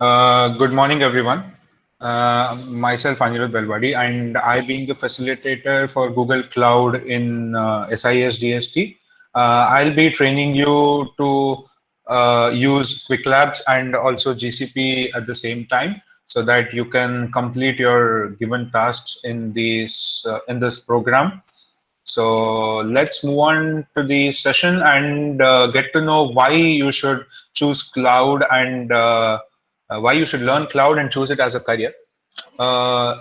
Good morning, everyone. Myself, Anirudh Belwadi, and I being the facilitator for Google Cloud in SIESGST, I'll be training you to use Qwiklabs and also GCP at the same time, so that you can complete your given tasks in this program. So let's move on to the session and get to know why you should choose cloud and why you should learn cloud and choose it as a career.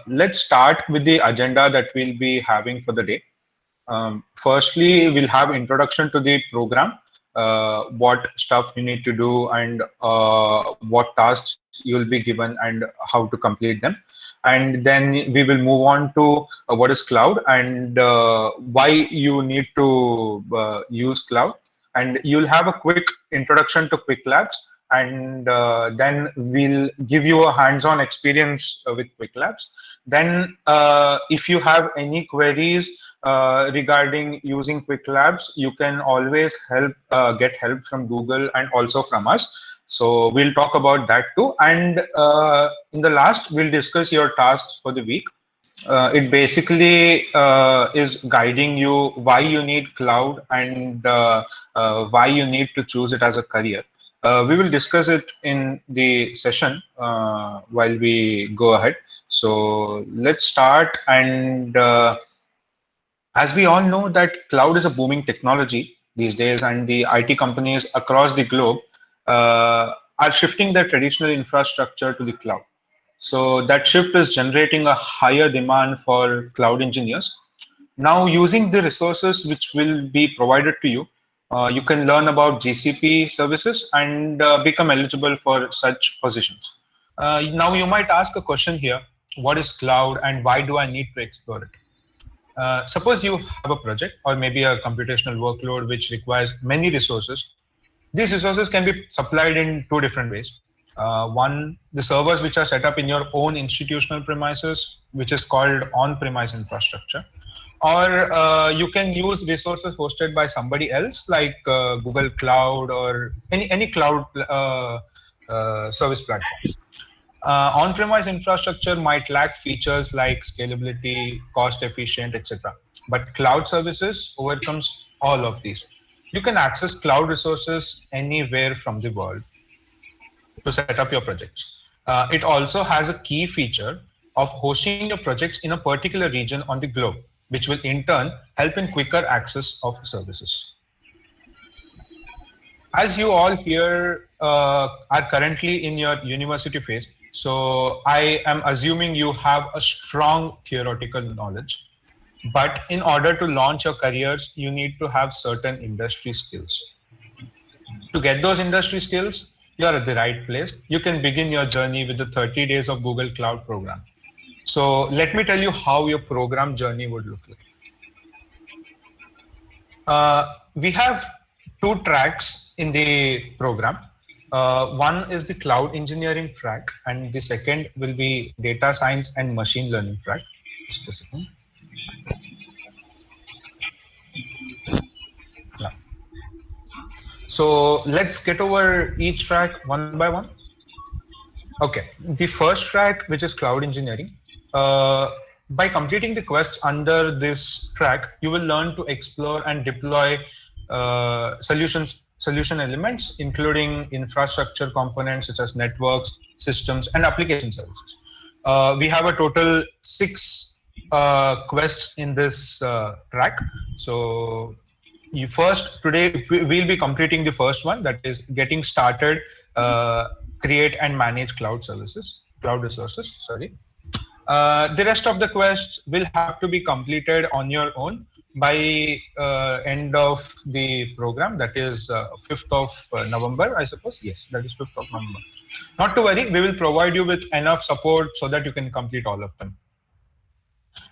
Let's start with the agenda that we'll be having for the day. Firstly, we'll have introduction to the program, what stuff you need to do and what tasks you'll be given and how to complete them. And then we will move on to what is cloud and why you need to use cloud. And you'll have a quick introduction to Qwiklabs, and then we'll give you a hands-on experience with Qwiklabs. Then if you have any queries regarding using Qwiklabs, you can always get help from Google and also from us. So we'll talk about that too. And in the last, we'll discuss your tasks for the week. It basically is guiding you why you need cloud and why you need to choose it as a career. We will discuss it in the session while we go ahead. So let's start. And as we all know that cloud is a booming technology these days, and the IT companies across the globe are shifting their traditional infrastructure to the cloud. So that shift is generating a higher demand for cloud engineers. Now, using the resources which will be provided to you, you can learn about GCP services and become eligible for such positions. Now, you might ask a question here: what is cloud and why do I need to explore it? Suppose you have a project or maybe a computational workload which requires many resources. These resources can be supplied in two different ways. One, the servers which are set up in your own institutional premises, which is called on-premise infrastructure. Or you can use resources hosted by somebody else like Google Cloud or any cloud service platform. On-premise infrastructure might lack features like scalability, cost efficient, etc. But cloud services overcomes all of these. You can access cloud resources anywhere from the world to set up your projects. It also has a key feature of hosting your projects in a particular region on the globe, which will in turn help in quicker access of services. As you all here are currently in your university phase, so I am assuming you have a strong theoretical knowledge. But in order to launch your careers, you need to have certain industry skills. To get those industry skills, you are at the right place. You can begin your journey with the 30 days of Google Cloud program. So let me tell you how your program journey would look like. We have two tracks in the program. One is the cloud engineering track, and the second will be data science and machine learning track. Just a second. Yeah. So let's get over each track one by one. Okay, the first track, which is cloud engineering. By completing the quests under this track, you will learn to explore and deploy solution elements, including infrastructure components such as networks, systems, and application services. We have a total 6 quests in this track. So today we'll be completing the first one, that is getting started, create and manage cloud resources, sorry. The rest of the quests will have to be completed on your own by end of the program, that is 5th of November, I suppose. Yes, that is 5th of November. Not to worry, we will provide you with enough support so that you can complete all of them.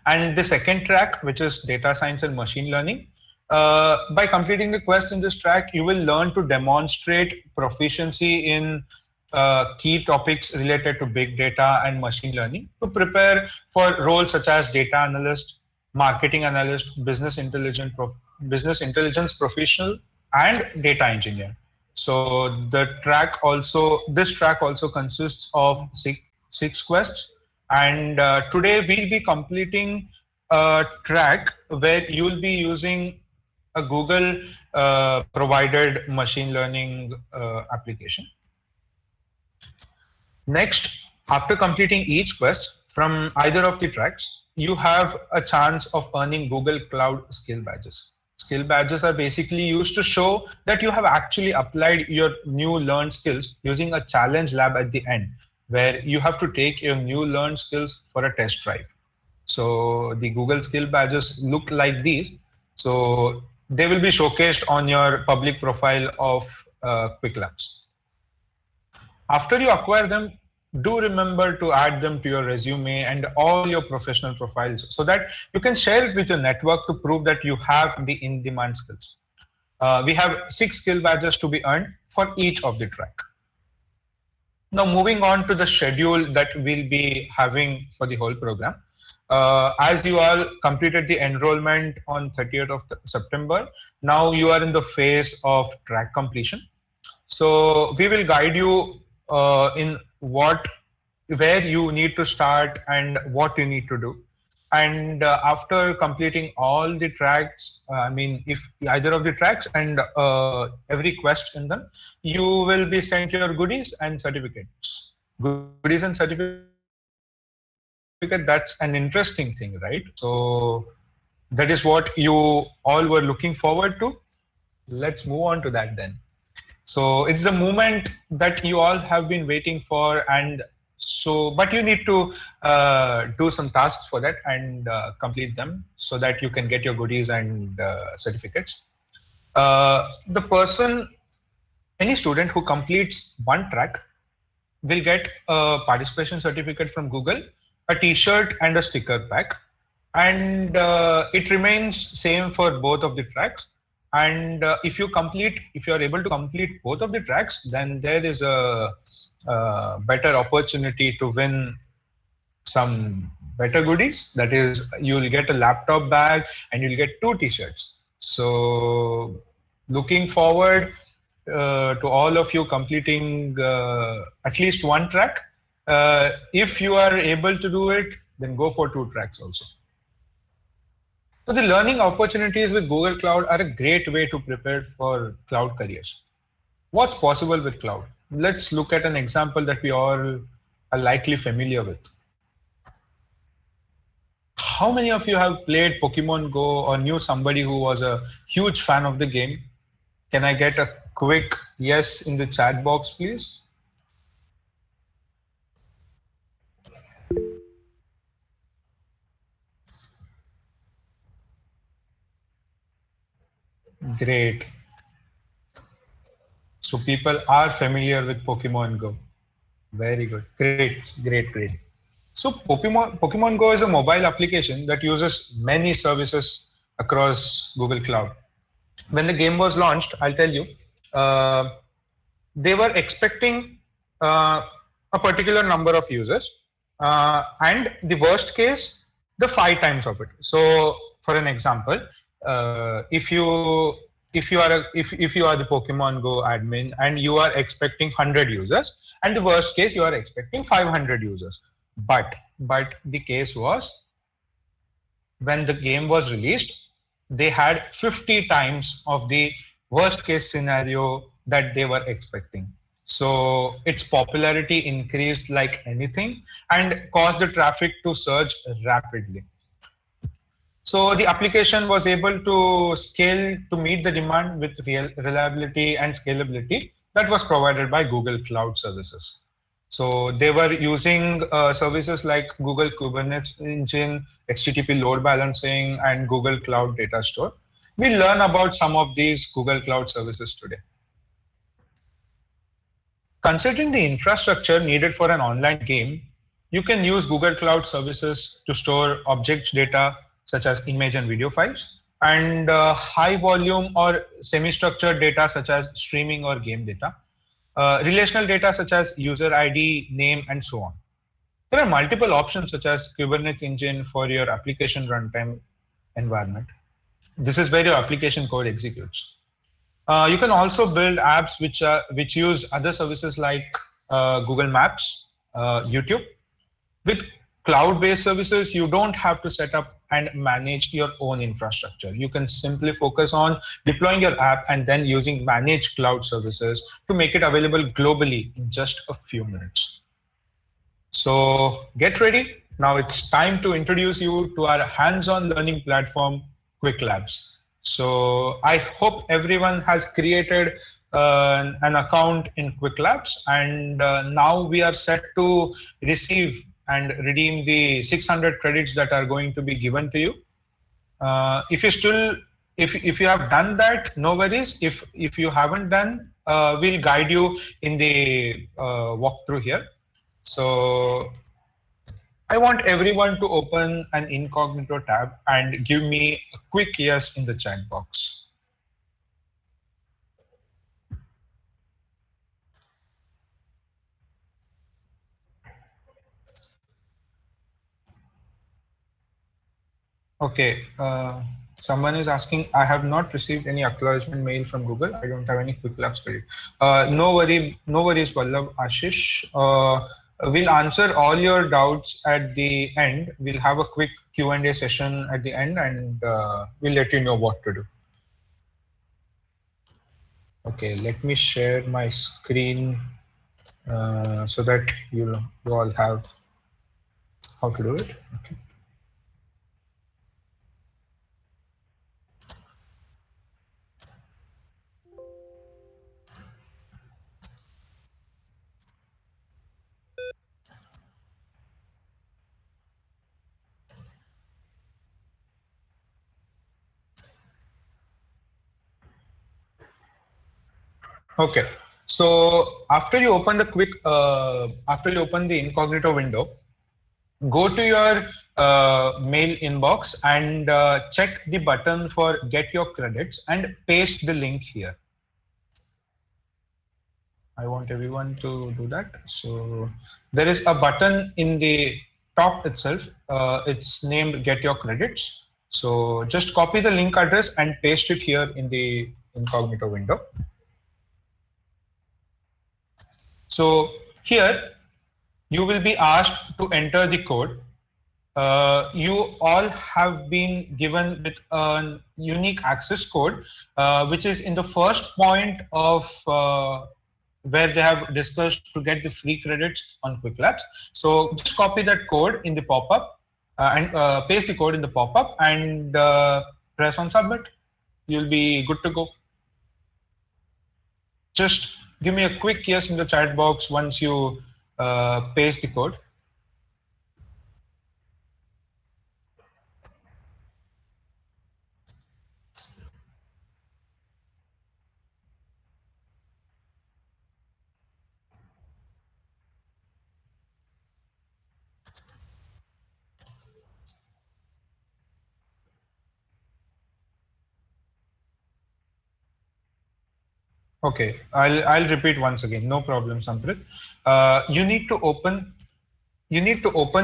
And the second track, which is data science and machine learning, by completing the quest in this track, you will learn to demonstrate proficiency in key topics related to big data and machine learning to prepare for roles such as data analyst, marketing analyst, business intelligence professional, and data engineer. So this track also consists of six quests, and today we'll be completing a track where you'll be using a Google provided machine learning application. Next, after completing each quest from either of the tracks, you have a chance of earning Google Cloud skill badges. Skill badges are basically used to show that you have actually applied your new learned skills using a challenge lab at the end, where you have to take your new learned skills for a test drive. So the Google skill badges look like these. So they will be showcased on your public profile of Qwiklabs. After you acquire them, do remember to add them to your resume and all your professional profiles so that you can share it with your network to prove that you have the in-demand skills. We have 6 skill badges to be earned for each of the track. Now moving on to the schedule that we'll be having for the whole program. As you all completed the enrollment on 30th of September, now you are in the phase of track completion. So we will guide you in where you need to start and what you need to do. And after completing all the tracks, if either of the tracks and every quest in them, you will be sent your goodies and certificates. Goodies and certificate, that's an interesting thing, right? So that is what you all were looking forward to. Let's move on to that then. So it's the moment that you all have been waiting for, and so, but you need to do some tasks for that and complete them so that you can get your goodies and certificates. Any student who completes one track will get a participation certificate from Google, a t-shirt and a sticker pack. And it remains same for both of the tracks. And if you are able to complete both of the tracks, then there is a better opportunity to win some better goodies. That is, you'll get a laptop bag and you'll get 2 t-shirts. So looking forward to all of you completing at least one track. If you are able to do it, then go for 2 tracks also. So the learning opportunities with Google Cloud are a great way to prepare for cloud careers. What's possible with cloud? Let's look at an example that we all are likely familiar with. How many of you have played Pokemon Go or knew somebody who was a huge fan of the game? Can I get a quick yes in the chat box, please? Great. So people are familiar with Pokemon Go. Very good. Great, great, great. So Pokemon Go is a mobile application that uses many services across Google Cloud. When the game was launched, I'll tell you, they were expecting a particular number of users, and the worst case, the 5 times of it. So, for an example, if you are the Pokemon Go admin and you are expecting 100 users, and the worst case you are expecting 500 users, but the case was when the game was released, they had 50 times of the worst case scenario that they were expecting. So its popularity increased like anything and caused the traffic to surge rapidly. So the application was able to scale to meet the demand with reliability and scalability that was provided by Google Cloud Services. So they were using services like Google Kubernetes Engine, HTTP load balancing, and Google Cloud Data Store. We'll learn about some of these Google Cloud services today. Considering the infrastructure needed for an online game, you can use Google Cloud Services to store object data such as image and video files, and high volume or semi-structured data such as streaming or game data. Relational data such as user ID, name, and so on. There are multiple options such as Kubernetes Engine for your application runtime environment. This is where your application code executes. You can also build apps which use other services like Google Maps, YouTube. With cloud-based services, you don't have to set up and manage your own infrastructure. You can simply focus on deploying your app and then using managed cloud services to make it available globally in just a few minutes. So get ready. Now it's time to introduce you to our hands-on learning platform, Qwiklabs. So I hope everyone has created an account in Qwiklabs, and now we are set to receive and redeem the 600 credits that are going to be given to you. If you still, if you have done that, no worries. If you haven't done, we'll guide you in the walkthrough here. So I want everyone to open an incognito tab and give me a quick yes in the chat box. Okay, someone is asking, I have not received any acknowledgement mail from Google. I don't have any Qwiklabs credit. No worries, Vallabh, Ashish. We'll answer all your doubts at the end. We'll have a quick Q&A session at the end, and we'll let you know what to do. Okay, let me share my screen so that you all have how to do it. Okay. Okay. So after you open the incognito window, go to your mail inbox and check the button for get your credits and paste the link here. I want everyone to do that. So there is a button in the top itself. It's named get your credits. So just copy the link address and paste it here in the incognito window. So here you will be asked to enter the code. You all have been given with a unique access code, which is in the first point of where they have discussed to get the free credits on Qwiklabs. So just copy that code in the pop-up and paste the code in the pop-up and press on submit. You'll be good to go. Just give me a quick yes in the chat box once you paste the code. Okay, I'll repeat once again. No problem, Samprit. You need to open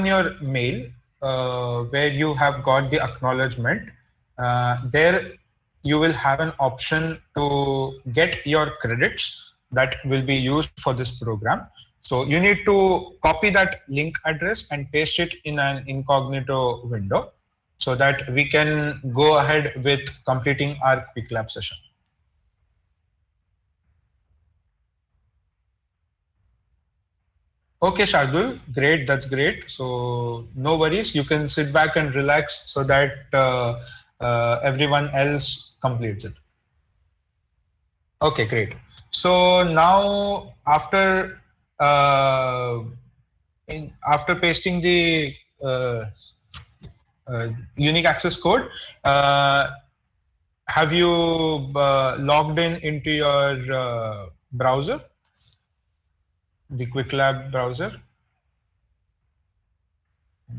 your mail where you have got the acknowledgement. There you will have an option to get your credits that will be used for this program. So you need to copy that link address and paste it in an incognito window so that we can go ahead with completing our Qwiklabs session. Okay, Shardul, great. That's great. So no worries. You can sit back and relax so that everyone else completes it. Okay, great. So now uh, after pasting the unique access code, have you logged in into your browser, the Qwiklab browser?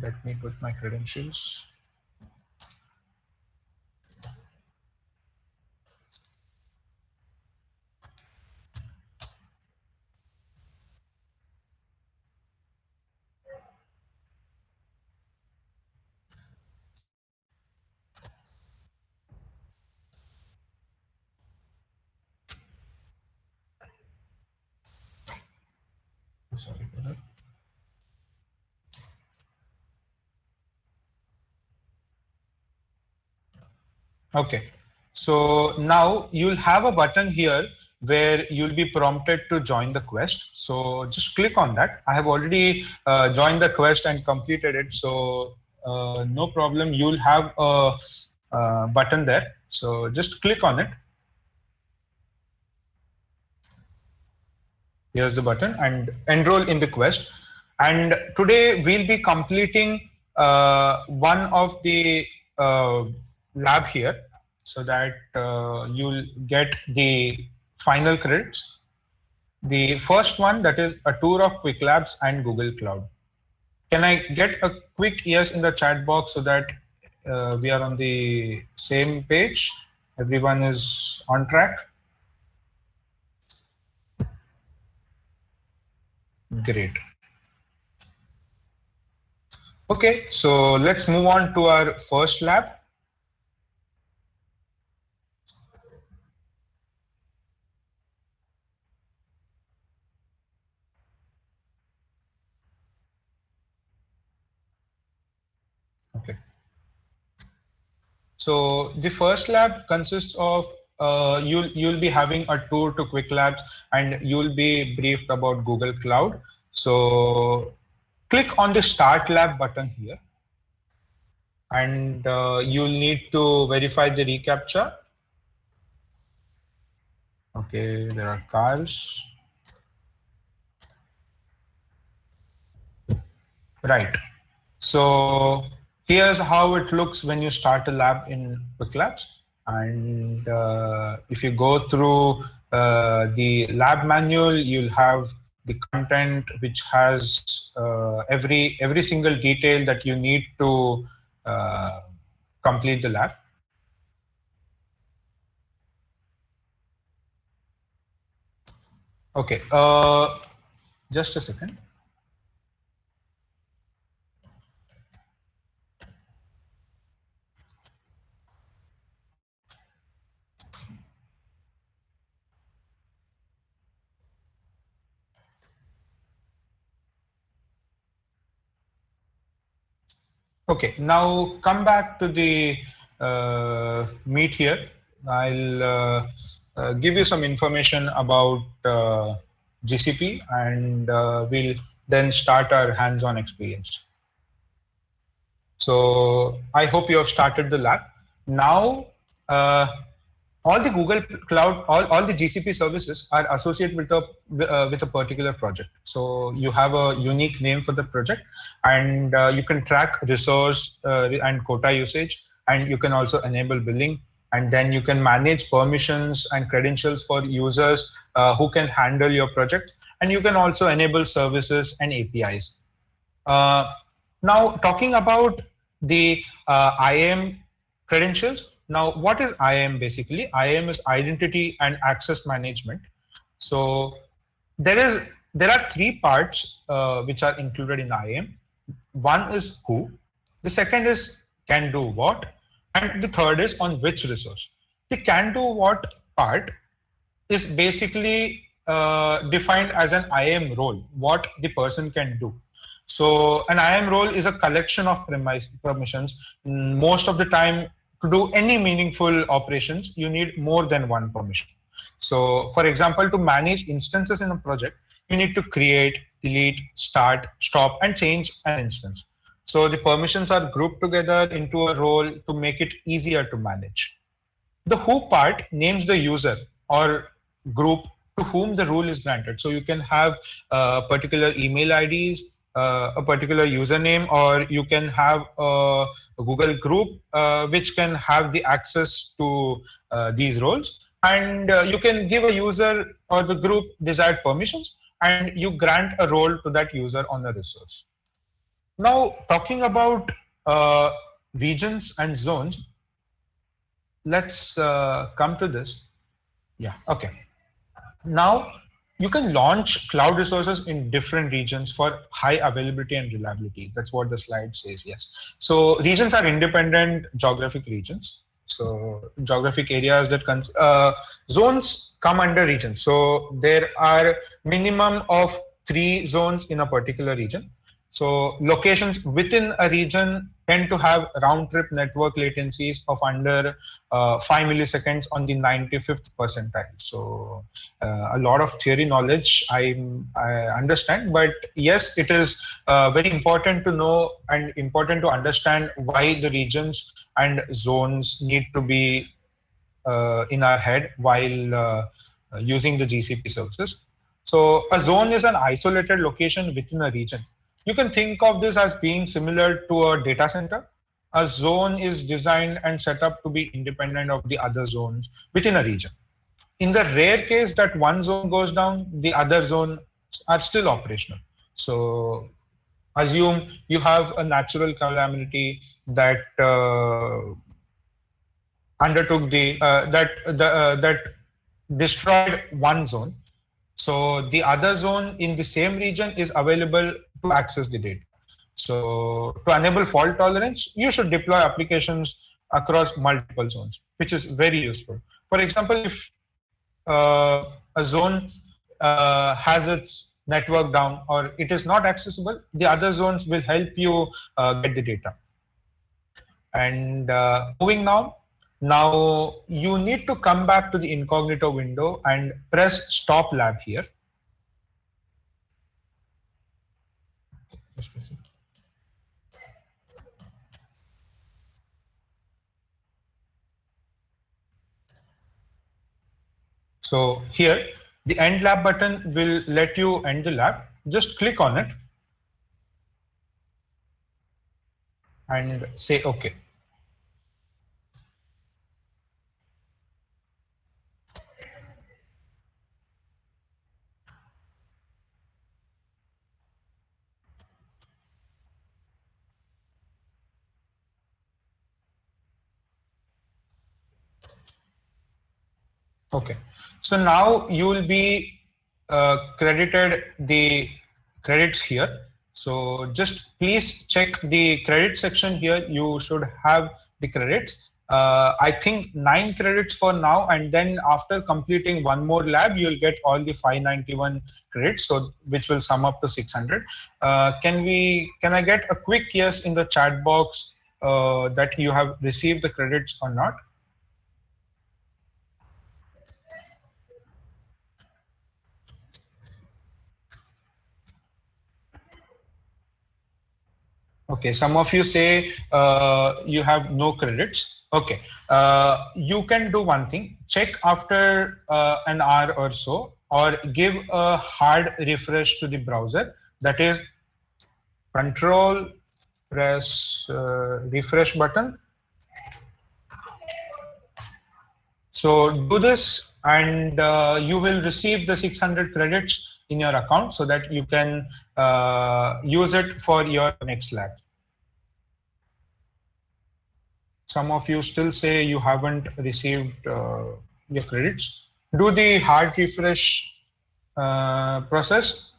Let me put my credentials. Sorry for that. Okay, so now you'll have a button here where you'll be prompted to join the quest. So just click on that. I have already joined the quest and completed it. So no problem. You'll have a button there. So just click on it. Here's the button and enroll in the quest. And today we'll be completing one of the uh, lab here so that you'll get the final credits. The first one, that is a tour of Qwiklabs and Google Cloud. Can I get a quick yes in the chat box so that we are on the same page? Everyone is on track? Great. Okay, so let's move on to our first lab. Okay. So the first lab consists of you'll be having a tour to Qwiklabs and you'll be briefed about Google Cloud. So click on the Start Lab button here, and you'll need to verify the reCAPTCHA. Okay, there are cars. Right. So here's how it looks when you start a lab in Qwiklabs. And if you go through the lab manual, you'll have the content which has every single detail that you need to complete the lab. Okay, just a second. Okay, now come back to the meet here. I'll give you some information about GCP, and we'll then start our hands-on experience. So I hope you have started the lab. Now, all the Google Cloud, all the GCP services are associated with a particular project. So you have a unique name for the project, and you can track resource and quota usage, and you can also enable billing, and then you can manage permissions and credentials for users who can handle your project, and you can also enable services and APIs. Now, talking about the IAM credentials. Now, what is IAM basically? IAM is identity and access management. So there are three parts which are included in IAM. One is who, the second is can do what, and the third is on which resource. The can do what part is basically defined as an IAM role, what the person can do. So an IAM role is a collection of permissions. Most of the time, to do any meaningful operations, you need more than one permission. So for example, to manage instances in a project, you need to create, delete, start, stop, and change an instance. So the permissions are grouped together into a role to make it easier to manage. The who part names the user or group to whom the rule is granted. So you can have particular email IDs, a particular username, or you can have a Google group which can have the access to these roles. And you can give a user or the group desired permissions, and you grant a role to that user on a resource. Now, talking about regions and zones, let's come to this. Yeah, okay. Now, you can launch cloud resources in different regions for high availability and reliability. That's what the slide says, yes. So regions are independent geographic regions. So geographic areas that zones come under regions. So there are minimum of 3 zones in a particular region. So locations within a region tend to have round-trip network latencies of under 5 milliseconds on the 95th percentile. So a lot of theory knowledge I understand, but yes, it is very important to know and important to understand why the regions and zones need to be in our head while using the GCP services. So a zone is an isolated location within a region. You can think of this as being similar to a data center. A zone is designed and set up to be independent of the other zones within a region. In the rare case that one zone goes down, the other zones are still operational. So assume you have a natural calamity that undertook that destroyed one zone. So the other zone in the same region is available to access the data. So to enable fault tolerance, you should deploy applications across multiple zones, which is very useful. For example, if a zone has its network down or it is not accessible, the other zones will help you get the data. And moving now you need to come back to the incognito window and press stop lab here. So here, the end lab button will let you end the lab. Just click on it and say OK. Okay, so now you will be credited the credits here. So just please check the credit section here. You should have the credits. I think 9 credits for now, and then after completing one more lab, you'll get all the 591 credits, so which will sum up to 600. Can I get a quick yes in the chat box that you have received the credits or not? Okay, some of you say you have no credits. Okay, you can do one thing, check after an hour or so, or give a hard refresh to the browser. That is, control, press refresh button. So do this and you will receive the 600 credits in your account so that you can use it for your next lab. Some of you still say you haven't received your credits. Do the hard refresh process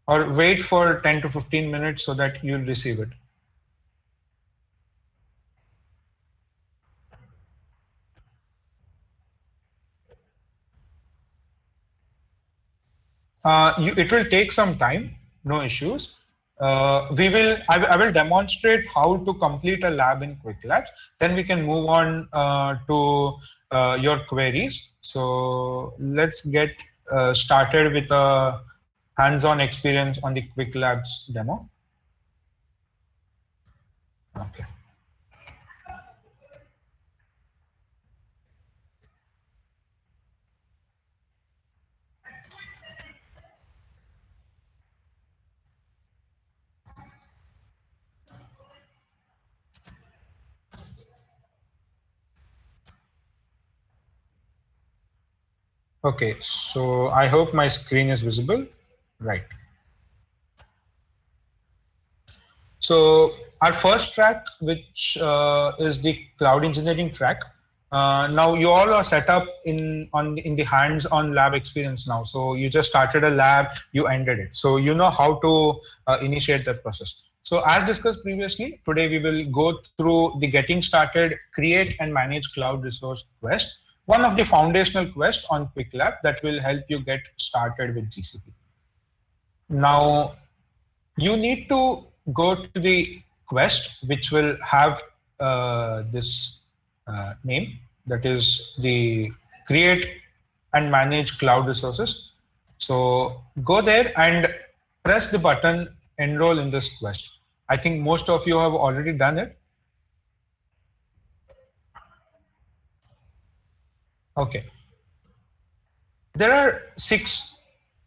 or wait for 10 to 15 minutes so that you'll receive it. It will take some time, no issues. I will demonstrate how to complete a lab in Qwiklabs. Then we can move on to your queries. So let's get started with a hands-on experience on the Qwiklabs demo. Okay. Okay, so I hope my screen is visible. Right. So our first track, which is the cloud engineering track. Now you all are set up in the hands-on lab experience now. So you just started a lab, you ended it. So you know how to initiate that process. So as discussed previously, today we will go through the getting started, create and manage cloud resource quest, one of the foundational quests on Qwiklabs that will help you get started with GCP. Now, you need to go to the quest, which will have this name, that is the create and manage cloud resources. So go there and press the button enroll in this quest. I think most of you have already done it. Okay. There are 6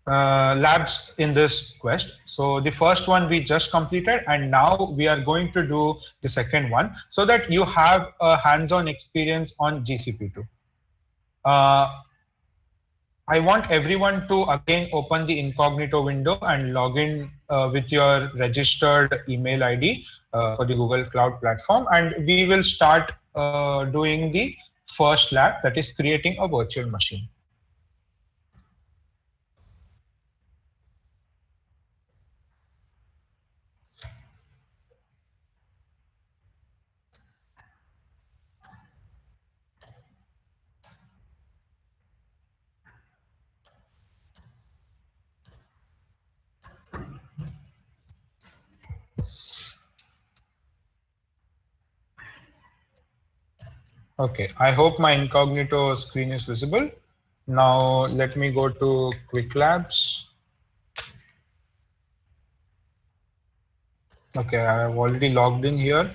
labs in this quest. So the first one we just completed, and now we are going to do the second one so that you have a hands-on experience on GCP2. I want everyone to again open the incognito window and log in with your registered email ID for the Google Cloud platform, and we will start doing the first lab, that is creating a virtual machine. Okay, I hope my incognito screen is visible. Now let me go to Qwiklabs. Okay, I have already logged in here.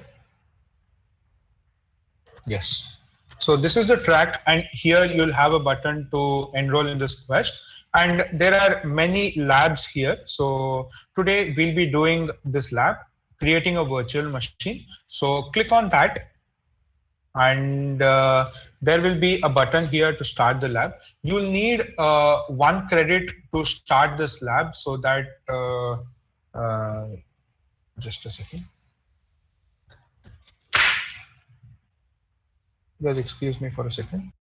Yes. So this is the track, and here you'll have a button to enroll in this quest. And there are many labs here. So today we'll be doing this lab, creating a virtual machine. So click on that, and there will be a button here to start the lab. You'll need 1 credit to start this lab, so that just a second. Guys, excuse me for a second.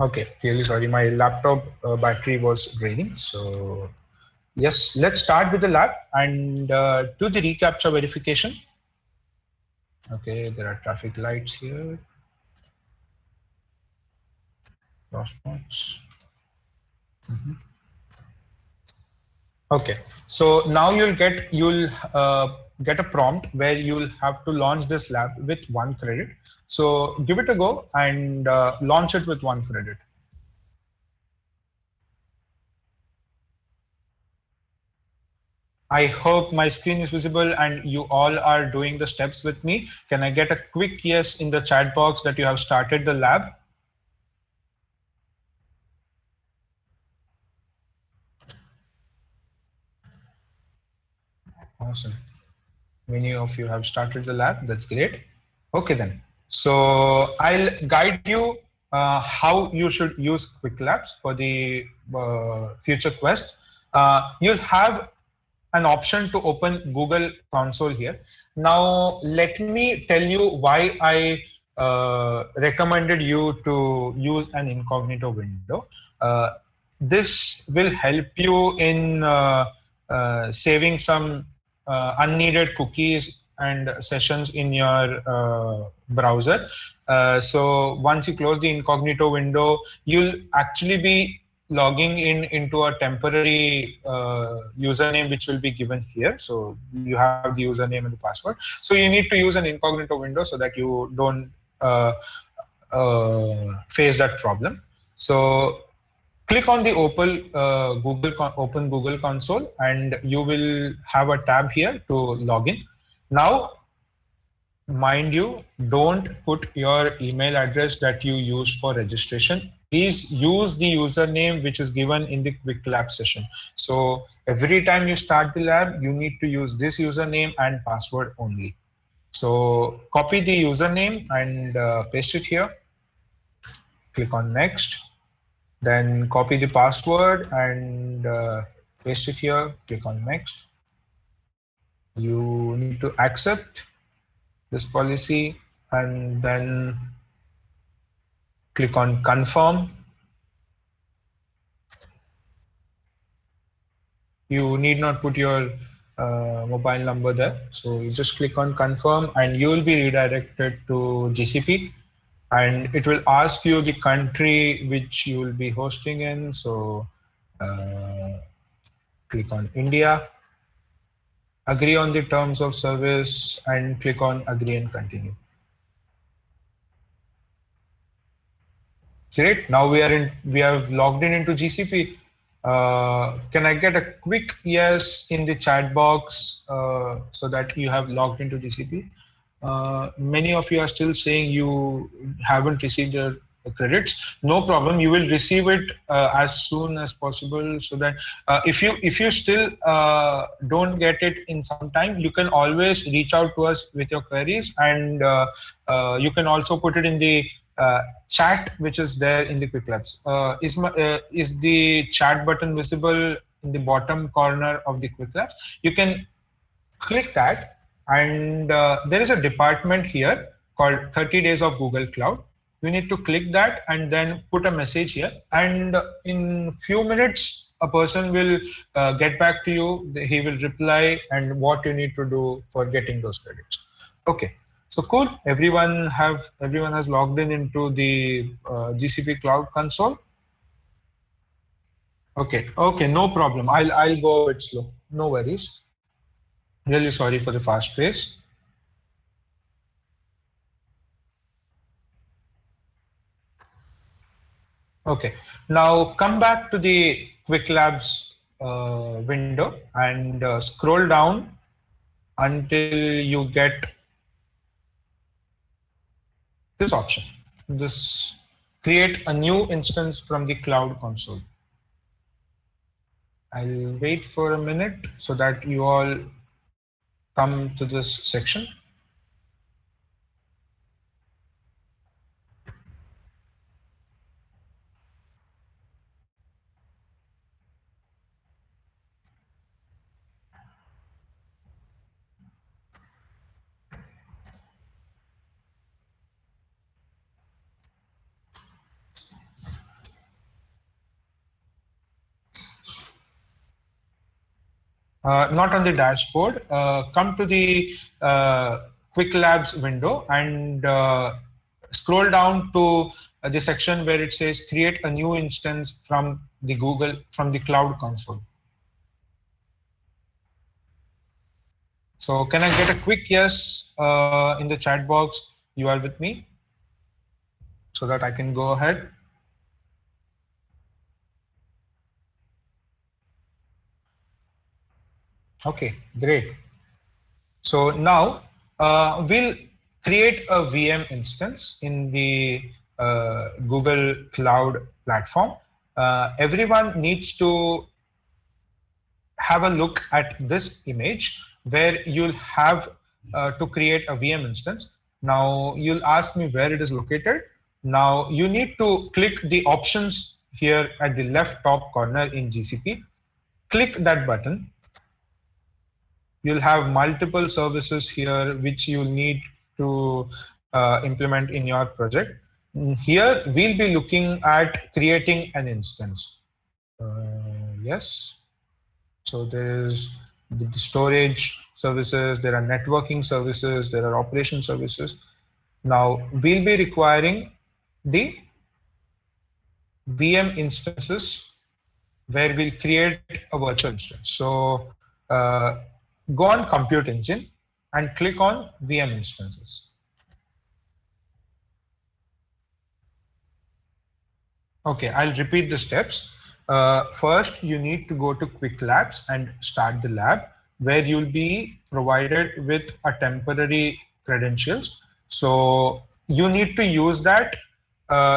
Okay, really sorry, my laptop battery was draining. So yes, let's start with the lab and do the reCAPTCHA verification. Okay, there are traffic lights here. Crosswalks. Okay, so now you'll get a prompt where you'll have to launch this lab with 1 credit. So give it a go and launch it with 1 credit. I hope my screen is visible and you all are doing the steps with me. Can I get a quick yes in the chat box that you have started the lab? Awesome. Many of you have started the lab. That's great. Okay then. So I'll guide you how you should use Qwiklabs for the future quest. You'll have an option to open Google console here. Now, let me tell you why I recommended you to use an incognito window. This will help you in saving some unneeded cookies and sessions in your browser. So once you close the incognito window, you'll actually be logging in into a temporary username which will be given here. So you have the username and the password. So you need to use an incognito window so that you don't face that problem. So click on the open Google console, and you will have a tab here to log in. Now, mind you, don't put your email address that you used for registration. Please use the username which is given in the Qwiklabs session. So every time you start the lab, you need to use this username and password only. So copy the username and paste it here. Click on next. Then copy the password and paste it here. Click on next. You need to accept this policy and then click on confirm. You need not put your mobile number there. So you just click on confirm and you will be redirected to GCP, and it will ask you the country which you will be hosting in. So click on India, agree on the terms of service and click on agree and continue. Great. Now we have logged in into GCP. Can I get a quick yes in the chat box so that you have logged into GCP? Many of you are still saying you haven't received your credits. No problem. You will receive it as soon as possible. So that if you still don't get it in some time, you can always reach out to us with your queries, and you can also put it in the chat which is there in the Qwiklabs. Is the chat button visible in the bottom corner of the Qwiklabs? You can click that, and there is a department here called 30 days of Google Cloud. You need to click that and then put a message here, and in few minutes a person will get back to you. He will reply and what you need to do for getting those credits. Okay, so cool. Everyone has logged in into the GCP Cloud Console. Okay, no problem. I'll go a bit slow. No worries. Really sorry for the fast pace. Okay, now come back to the Qwiklabs window and scroll down until you get this option. This create a new instance from the Cloud Console. I'll wait for a minute so that you all come to this section. Not on the dashboard. Come to the Qwiklabs window and scroll down to the section where it says create a new instance from the Cloud Console. So can I get a quick yes in the chat box? You are with me, so that I can go ahead. Okay, great. So now we'll create a VM instance in the Google Cloud platform. Everyone needs to have a look at this image where you'll have to create a VM instance. Now you'll ask me where it is located. Now you need to click the options here at the left top corner in GCP. Click that button. You'll have multiple services here which you'll need to implement in your project. Here we'll be looking at creating an instance. Yes. So there's the storage services, there are networking services, there are operation services. Now we'll be requiring the VM instances where we'll create a virtual instance. So go on Compute Engine and click on VM instances. Okay, I'll repeat the steps. First, you need to go to Qwiklabs and start the lab, where you'll be provided with a temporary credentials. So you need to use that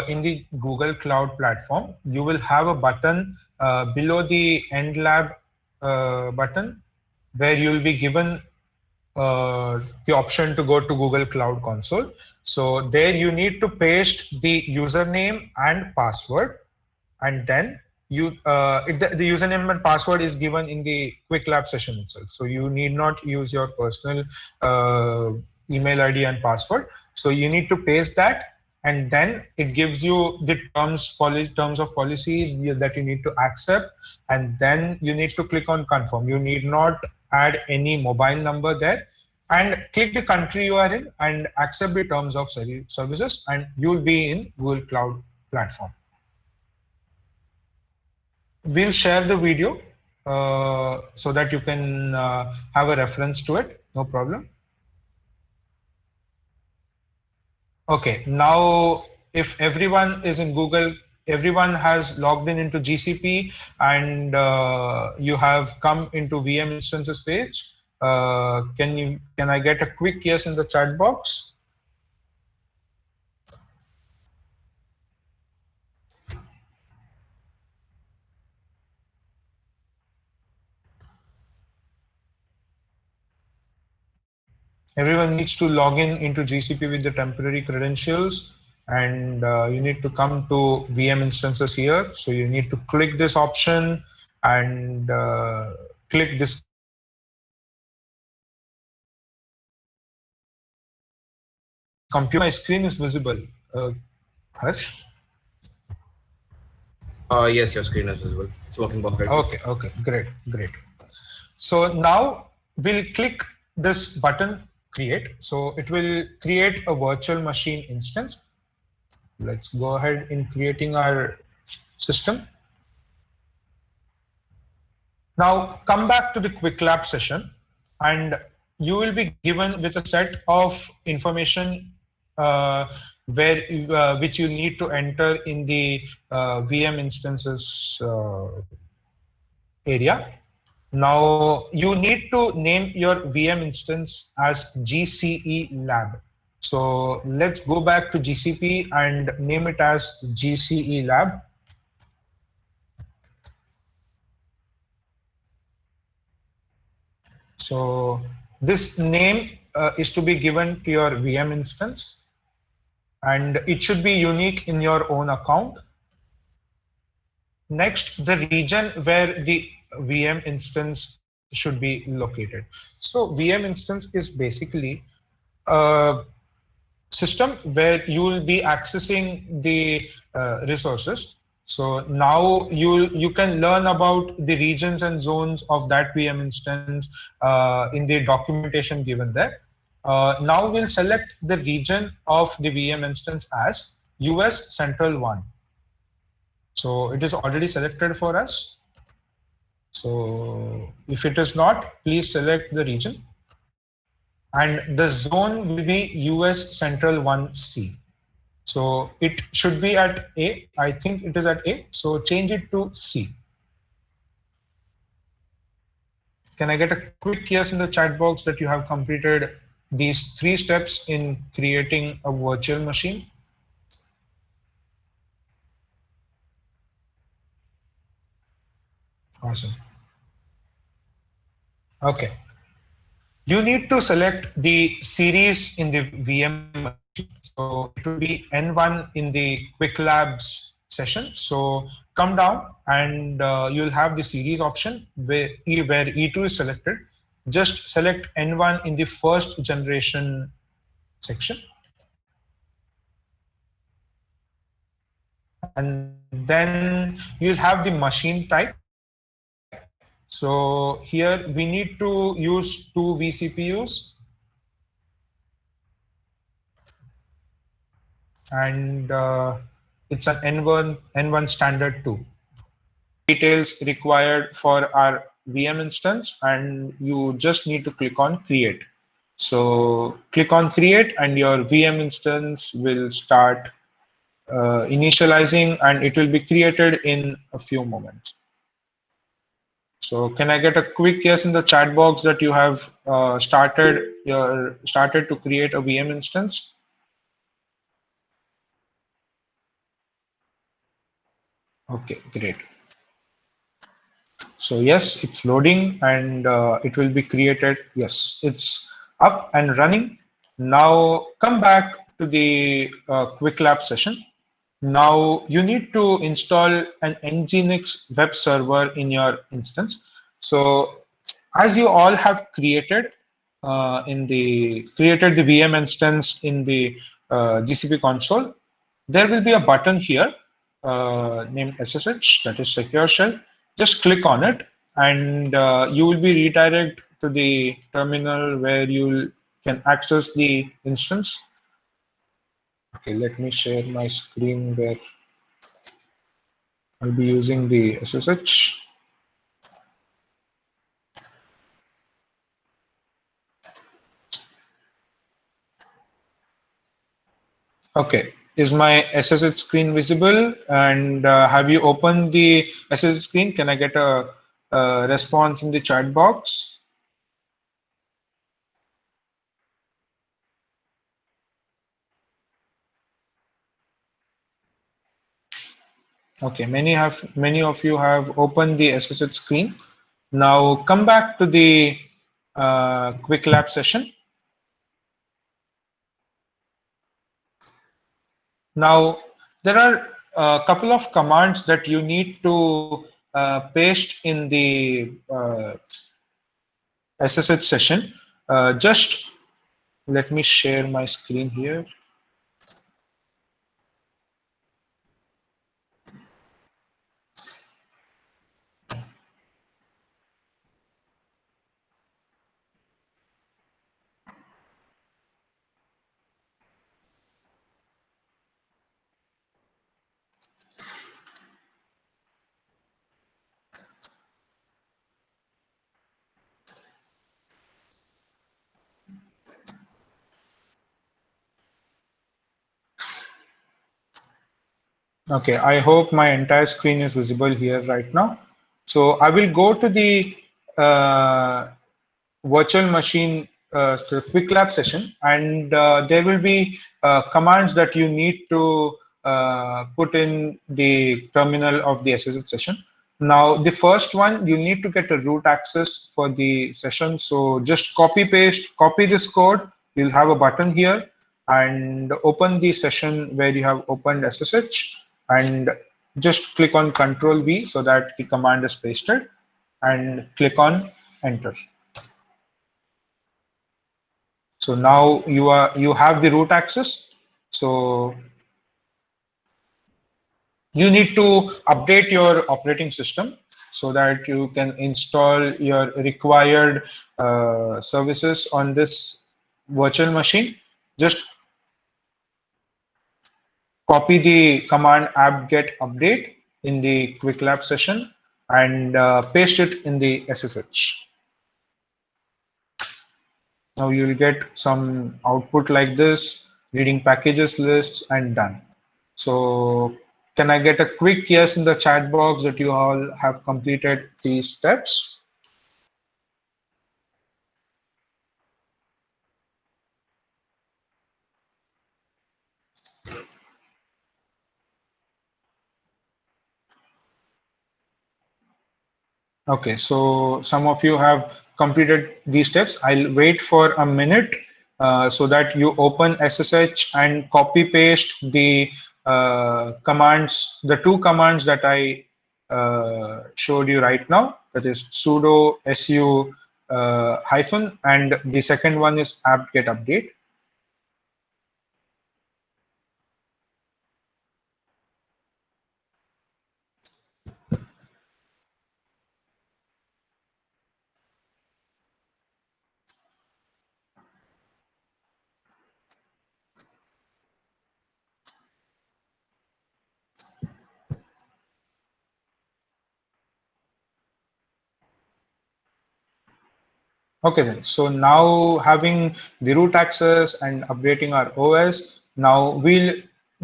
in the Google Cloud platform. You will have a button below the End Lab button, where you'll be given the option to go to Google Cloud Console. So there you need to paste the username and password, and then the username and password is given in the Qwiklabs session itself. So you need not use your personal email ID and password. So you need to paste that, and then it gives you the terms of policy that you need to accept, and then you need to click on confirm. You need not add any mobile number there, and click the country you are in and accept the terms of services, and you'll be in Google Cloud platform. We'll share the video so that you can have a reference to it. No problem. Okay, now if everyone is in Google, everyone has logged in into GCP, and you have come into VM instances page. Can I get a quick yes in the chat box? Everyone needs to log in into GCP with the temporary credentials, and you need to come to VM instances here. So you need to click this option and click this. Computer, my screen is visible. Harsh? Yes, your screen is visible. It's working perfectly. Okay, great. So now we'll click this button, create. So it will create a virtual machine instance. Let's go ahead in creating our system. Now come back to the Qwiklabs session, and you will be given with a set of information which you need to enter in the VM instances area. Now you need to name your VM instance as GCE lab. So let's go back to GCP and name it as GCE lab. So this name is to be given to your VM instance, and it should be unique in your own account. Next, the region where the VM instance should be located. So VM instance is basically a system where you will be accessing the resources. So now you can learn about the regions and zones of that VM instance in the documentation given there. Now we'll select the region of the VM instance as US Central 1. So it is already selected for us. So if it is not, please select the region. And the zone will be US Central 1C. So it should be at A. I think it is at A. So change it to C. Can I get a quick yes in the chat box that you have completed these 3 steps in creating a virtual machine? Awesome. Okay. You need to select the series in the VM machine. So it will be N1 in the Qwiklabs session. So come down and you'll have the series option where E2 is selected. Just select N1 in the first generation section. And then you'll have the machine type. So here we need to use 2 vCPUs, and it's an N1 standard 2. Details required for our VM instance, and you just need to click on create. So click on create, and your VM instance will start initializing, and it will be created in a few moments. So can I get a quick yes in the chat box that you have started to create a VM instance? Okay, great. So yes, it's loading, and it will be created. Yes, it's up and running. Now come back to the Qwiklabs session. Now you need to install an Nginx web server in your instance. So as you all have created created the VM instance in the GCP console, there will be a button here named SSH, that is Secure Shell. Just click on it, and you will be redirected to the terminal where you can access the instance. Okay, let me share my screen where I'll be using the SSH. Okay, is my SSH screen visible? And have you opened the SSH screen? Can I get a response in the chat box? Okay, many of you have opened the SSH screen. Now come back to the Qwiklabs session. Now there are a couple of commands that you need to paste in the SSH session. Just let me share my screen here. Okay, I hope my entire screen is visible here right now. So I will go to the virtual machine the Qwiklabs session, and there will be commands that you need to put in the terminal of the SSH session. Now, the first one, you need to get a root access for the session. So just copy this code. You'll have a button here, and open the session where you have opened SSH, and just click on Control V so that the command is pasted, and click on Enter. So now you have the root access. So you need to update your operating system so that you can install your required services on this virtual machine. Just copy the command apt-get update in the Qwiklabs session and paste it in the SSH. Now you will get some output like this, reading packages lists, and done. So can I get a quick yes in the chat box that you all have completed these steps? Okay, so some of you have completed these steps. I'll wait for a minute so that you open SSH and copy paste the commands, the two commands that I showed you right now. That is sudo su hyphen, and the second one is apt-get update. Okay then, so now having the root access and updating our OS, now we'll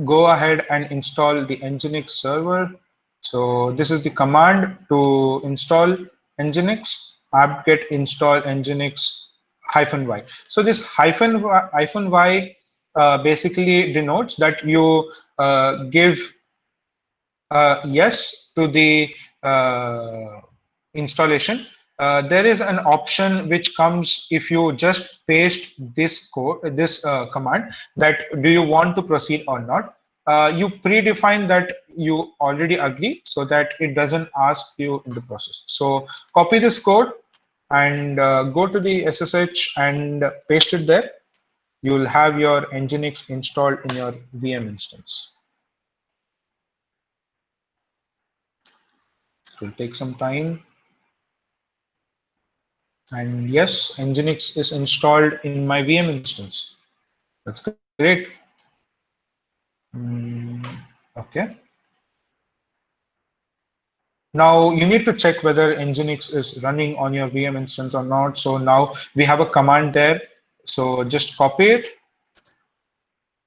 go ahead and install the Nginx server. So this is the command to install Nginx, apt-get install Nginx -y. So this -y basically denotes that you give yes to the installation. There is an option which comes if you just paste this code, this command, that do you want to proceed or not. you predefine that you already agree so that it doesn't ask you in the process. So copy this code and go to the SSH and paste it there. You'll have your Nginx installed in your VM instance. It will take some time. And yes, Nginx is installed in my VM instance. That's great. Okay. Now you need to check whether Nginx is running on your VM instance or not. So now we have a command there. So just copy it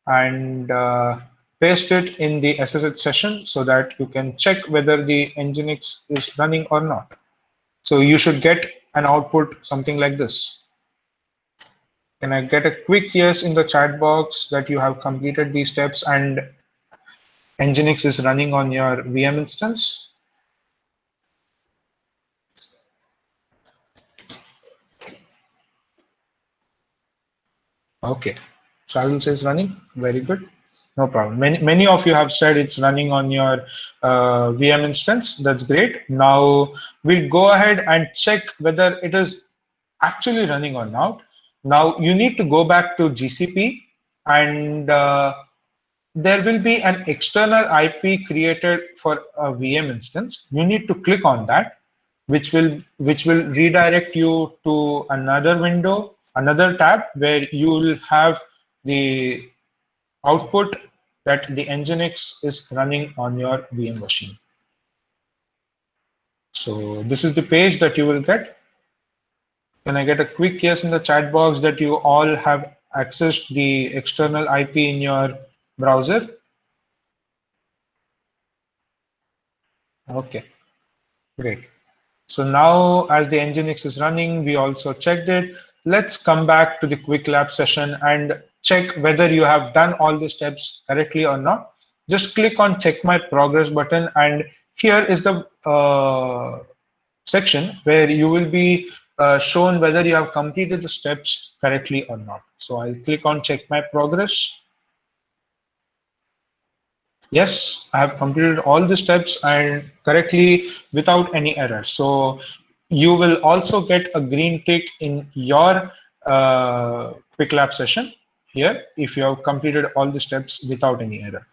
and paste it in the SSH session so that you can check whether the Nginx is running or not. So you should get an output something like this. Can I get a quick yes in the chat box that you have completed these steps and Nginx is running on your VM instance? Okay, Shazul says running. Very good. No problem. Many of you have said it's running on your VM instance. That's great. Now we'll go ahead and check whether it is actually running or not. Now you need to go back to GCP and there will be an external IP created for a VM instance. You need to click on that, which will redirect you to another window, another tab where you will have the output that the Nginx is running on your VM machine. So this is the page that you will get. Can I get a quick yes in the chat box that you all have accessed the external IP in your browser? Okay, great. So now as the Nginx is running, we also checked it. Let's come back to the Qwiklabs session and check whether you have done all the steps correctly or not. Just click on check my progress button and here is the section where you will be shown whether you have completed the steps correctly or not. So I'll click on check my progress. Yes, I have completed all the steps and correctly without any error. So you will also get a green tick in your Qwiklabs session here if you have completed all the steps without any error.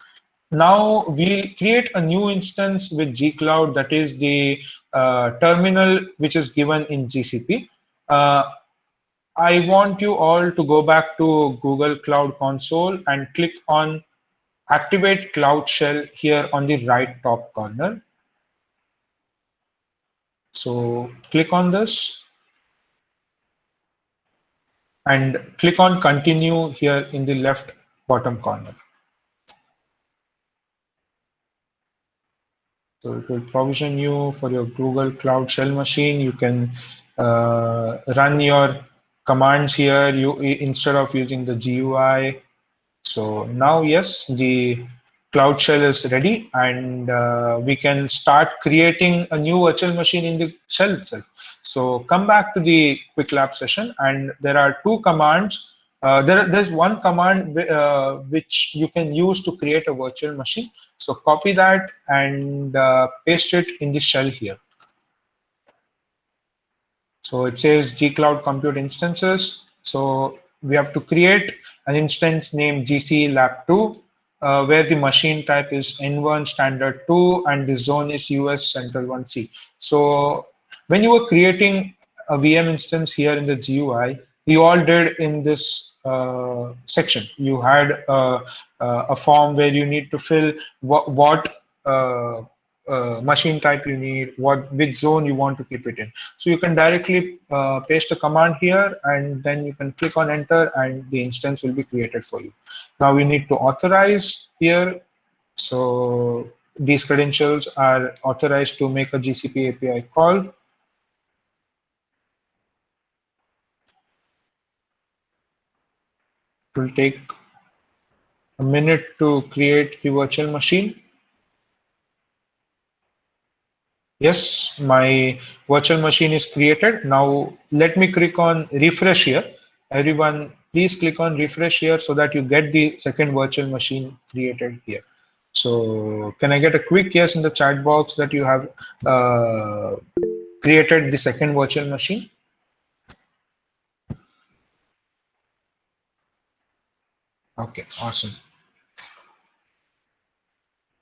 Now we'll create a new instance with gcloud, that is the terminal which is given in GCP. I want you all to go back to Google Cloud Console and click on Activate Cloud Shell here on the right top corner. So click on this and click on Continue here in the left bottom corner. So it will provision you for your Google Cloud Shell machine. You can run your commands here instead of using the GUI. So now, yes, the Cloud Shell is ready and we can start creating a new virtual machine in the shell itself. So come back to the Qwiklabs session and there are two commands. There's one command which you can use to create a virtual machine. So copy that and paste it in the shell here. So it says gcloud compute instances. So we have to create an instance named GC Lab 2, where the machine type is N1 standard 2 and the zone is US Central 1C. So when you were creating a VM instance here in the GUI, you all did in this section. You had a form where you need to fill what machine type you need, which zone you want to keep it in. So you can directly paste a command here and then you can click on enter and the instance will be created for you. Now we need to authorize here. So these credentials are authorized to make a GCP API call. It will take a minute to create the virtual machine. Yes, my virtual machine is created. Now let me click on refresh here. Everyone, please click on refresh here so that you get the second virtual machine created here. So can I get a quick yes in the chat box that you have created the second virtual machine? Okay, awesome.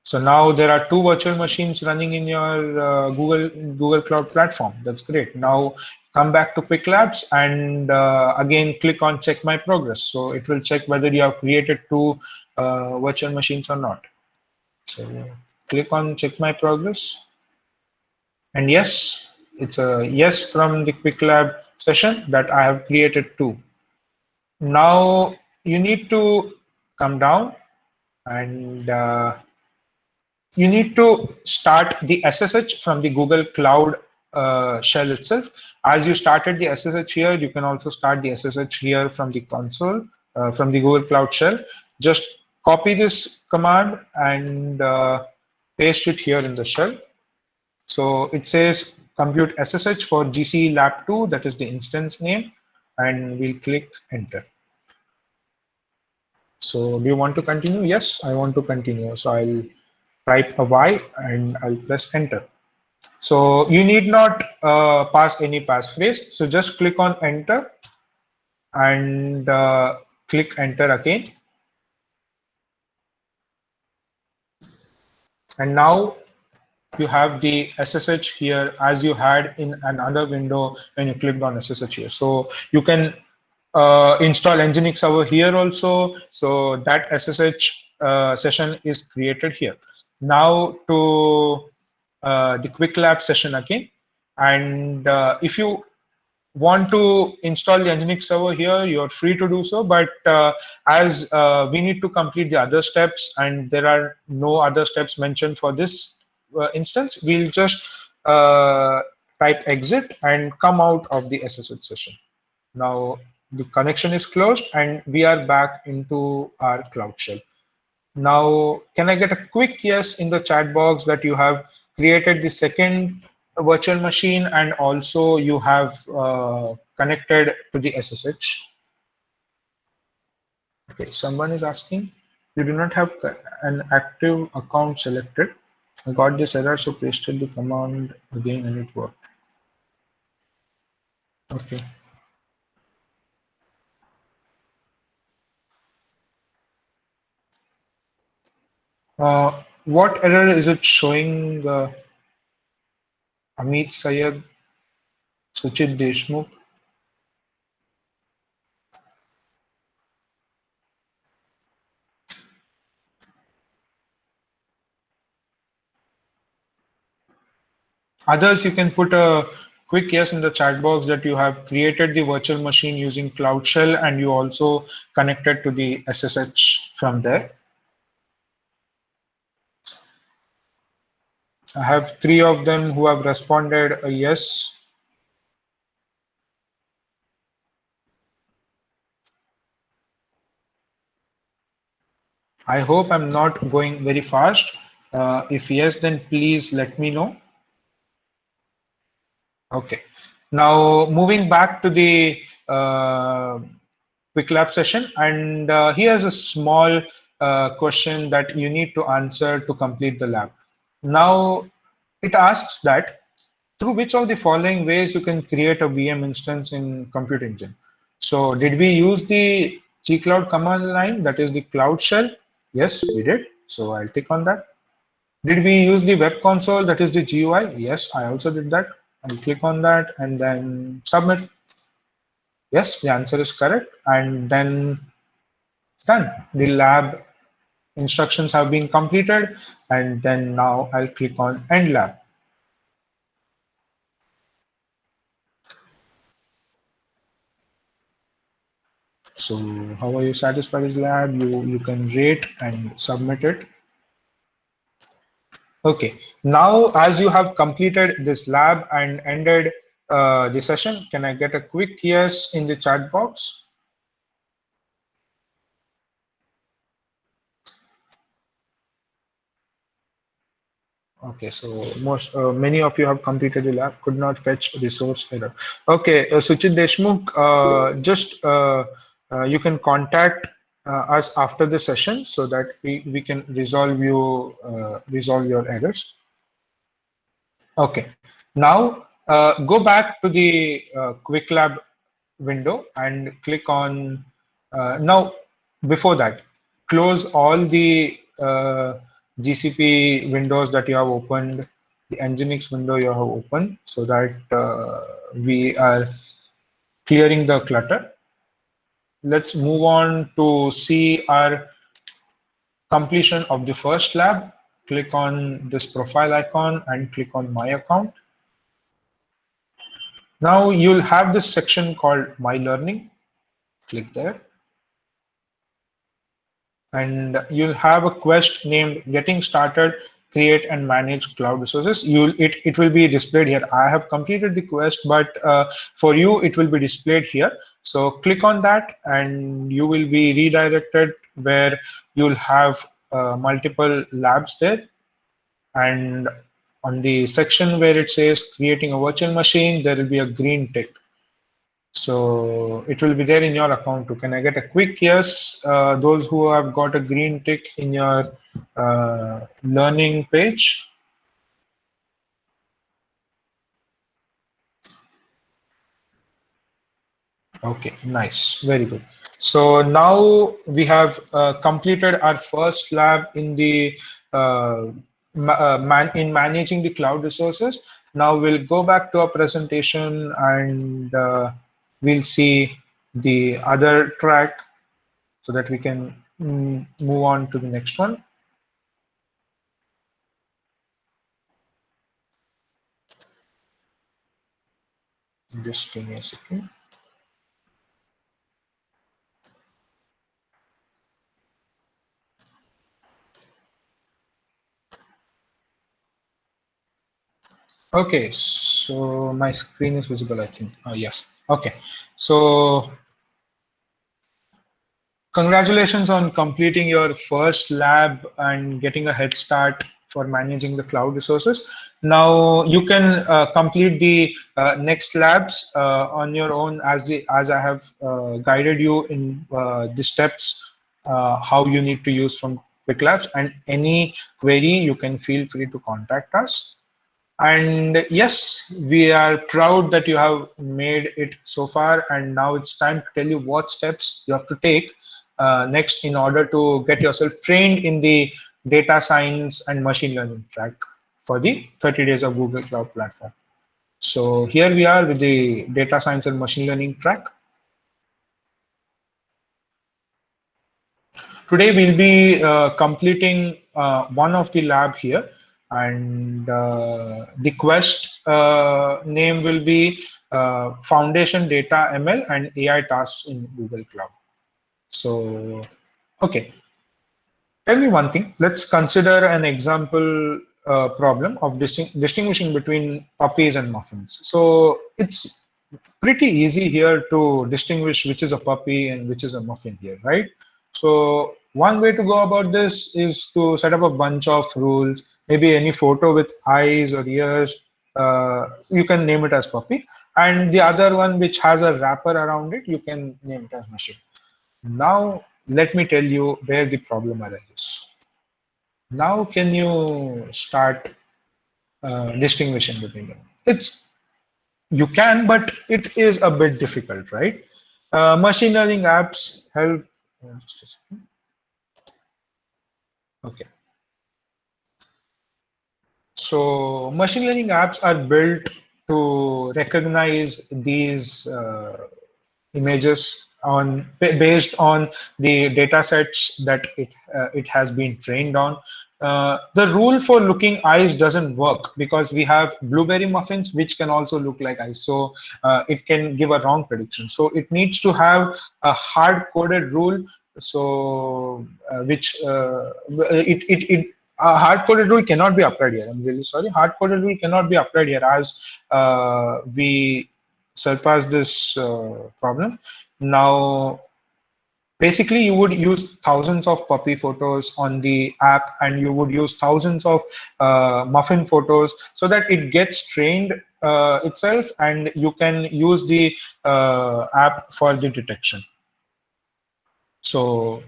So now there are two virtual machines running in your Google Cloud platform. That's great. Now come back to Qwiklabs and again click on check my progress. So it will check whether you have created two virtual machines or not. So click on check my progress. And yes, it's a yes from the Qwiklab session that I have created two. Now you need to come down and you need to start the SSH from the Google Cloud shell itself. As you started the SSH here, you can also start the SSH here from the console, from the Google Cloud shell. Just copy this command and paste it here in the shell. So it says compute SSH for GC Lab 2, that is the instance name, and we'll click enter. So do you want to continue? Yes, I want to continue. So I'll type a Y and I'll press enter. So you need not pass any passphrase. So just click on enter and click enter again. And now you have the SSH here as you had in another window when you clicked on SSH here. So you can install Nginx over here also. So that SSH session is created here. Now to the Qwiklabs session again. And if you want to install the Nginx server here, you're free to do so. But as we need to complete the other steps and there are no other steps mentioned for this instance, we'll just type exit and come out of the SSH session. Now the connection is closed and we are back into our Cloud Shell. Now, can I get a quick yes in the chat box that you have created the second virtual machine and also you have connected to the SSH? Okay, someone is asking, you do not have an active account selected. I got this error, so pasted the command again and it worked. Okay. What error is it showing? Amit Sayed, Suchit Deshmukh? Others, you can put a quick yes in the chat box that you have created the virtual machine using Cloud Shell and you also connected to the SSH from there. I have 3 of them who have responded a yes. I hope I'm not going very fast. If yes, then please let me know. Okay. Now moving back to the Qwiklabs session, and here's a small question that you need to answer to complete the lab. Now it asks that through which of the following ways you can create a VM instance in Compute Engine. So did we use the gcloud command line, that is the Cloud Shell? Yes, we did. So I'll tick on that. Did we use the web console, that is the GUI? Yes, I also did that. I'll click on that and then submit. Yes, the answer is correct. And then it's done. The lab instructions have been completed. And then now I'll click on End Lab. So how are you satisfied with lab? You can rate and submit it. Okay, now as you have completed this lab and ended the session, can I get a quick yes in the chat box? Okay, so many of you have completed the lab, could not fetch resource error. Okay, Suchit Deshmukh, you can contact us after the session so that we can resolve your errors. Okay, now go back to the Qwiklab window and click on now before that close all the GCP windows that you have opened, the Nginx window you have opened, so that we are clearing the clutter. Let's move on to see our completion of the first lab. Click on this profile icon and click on my account. Now you'll have this section called My Learning. Click there. And you'll have a quest named Getting Started, Create and Manage Cloud Resources. It will be displayed here. I have completed the quest, but for you, it will be displayed here. So click on that and you will be redirected where you'll have multiple labs there. And on the section where it says creating a virtual machine, there will be a green tick. So it will be there in your account too. Can I get a quick yes? Those who have got a green tick in your learning page. Okay, nice, very good. So now we have completed our first lab in the managing the cloud resources. Now we'll go back to our presentation and we'll see the other track so that we can move on to the next one. Just give me a second. Okay, so my screen is visible, I think. Yes. Okay. So congratulations on completing your first lab and getting a head start for managing the cloud resources. Now you can complete the next labs on your own as I have guided you in the steps how you need to use from Qwiklabs, and any query you can feel free to contact us. And yes, we are proud that you have made it so far, and now it's time to tell you what steps you have to take next in order to get yourself trained in the data science and machine learning track for the 30 days of Google Cloud Platform. So here we are with the data science and machine learning track. Today we'll be completing one of the lab here, and the quest name will be Foundation Data ML and AI Tasks in Google Cloud. So, okay, tell me one thing. Let's consider an example problem of distinguishing between puppies and muffins. So it's pretty easy here to distinguish which is a puppy and which is a muffin here, right? So one way to go about this is to set up a bunch of rules, maybe any photo with eyes or ears, you can name it as puppy. And the other one which has a wrapper around it, you can name it as machine. Now, let me tell you where the problem arises. Now, can you start distinguishing between them? You can, but it is a bit difficult, right? Machine learning apps help. Just a second. Okay. So machine learning apps are built to recognize these images based on the data sets that it has been trained on. The rule for looking eyes doesn't work because we have blueberry muffins which can also look like eyes, so it can give a wrong prediction. So it needs to have a hard-coded rule, so which a hard-coded rule cannot be applied here. I'm really sorry. Hard-coded rule cannot be applied here as we surpass this problem. Now, basically, you would use thousands of puppy photos on the app, and you would use thousands of muffin photos so that it gets trained itself, and you can use the app for the detection. So